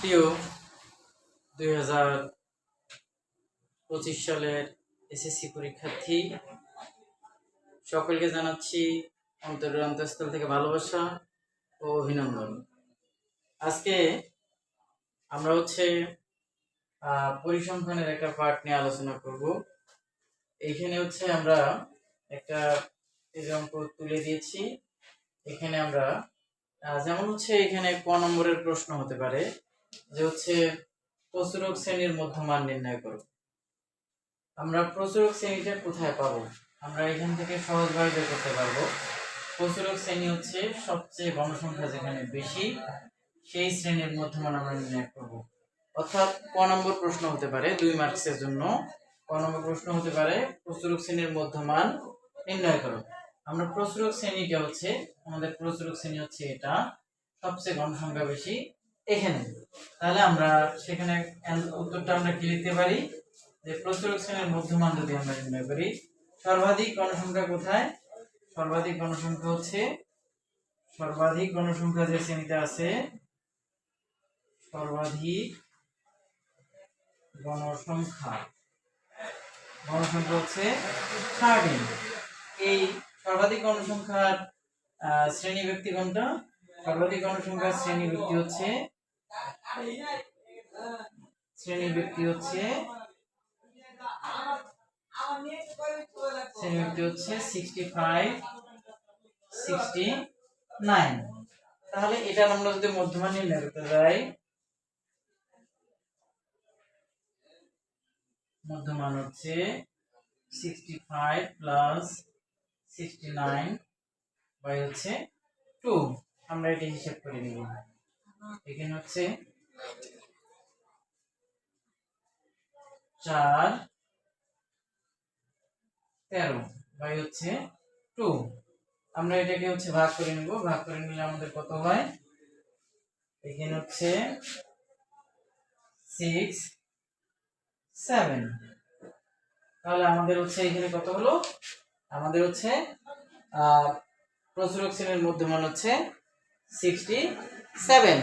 প্রিয় 2025 সালের এসএসসি পরীক্ষার্থী সকলকে জানাচ্ছি অন্তরের অন্তঃস্থল থেকে ভালোবাসা ও অভিনন্দন। আজকে আমরা পরিসংখ্যানের একটা পার্ট নিয়ে আলোচনা করব। এইখানে আমরা একটা অঙ্ক তুলে দিয়েছি। এখানে আমরা যেমন এখানে ক নম্বরের প্রশ্ন হতে পারে যে প্রচুরক শ্রেণীর মধ্যমান নির্ণয় করো। আমরা প্রচুরক শ্রেণীটা কোথায় পাবো? আমরা এখান থেকে সহজভাবে বের করতে পারবো। প্রচুরক শ্রেণী সবচেয়ে গণসংখ্যা যেখানে বেশি সেই শ্রেণীর মধ্যমান আমরা নির্ণয় করব। অর্থাৎ ক নম্বর প্রশ্ন হতে পারে 2 মার্কসের জন্য ক নম্বর প্রশ্ন হতে পারে প্রচুরক শ্রেণীর মধ্যমান নির্ণয় করো। আমরা প্রচুরক শ্রেণীটা আমাদের প্রচুরক শ্রেণী এটা সবচেয়ে গণসংখ্যা বেশি এখানে। তাহলে আমরা সেখানে উত্তরটা আমরা কি লিখতে পারি যে প্রচুরক শ্রেণীর মধ্যমান যদি আমরা নির্ণয় করি, সর্বাধিক গণসংখ্যা কোথায়? সর্বাধিক গণসংখ্যা যে শ্রেণীতে আছে, সর্বাধিক গণসংখ্যা 13। এই সর্বাধিক গণসংখ্যার শ্রেণী ব্যক্তি কোনটা? সর্বাধিক গণসংখ্যার শ্রেণী ব্যক্তি হচ্ছে 65, 69। তাহলে এটা আমরা যদি মধ্যমান নির্ণয় করতে যাই, মধ্যমান 65 প্লাস 69 বাই 2। আমরা এটা হিসাব করে নিব। এখানে 4, 13 বাই 2। আমরা এটাকে ভাগ করে নিব। ভাগ করে নিলে আমাদের কত হয়? এখানে 6, 7। তাহলে আমাদের এখানে কত হলো? আমাদের প্রচুরক শ্রেণীর মধ্যমান 67।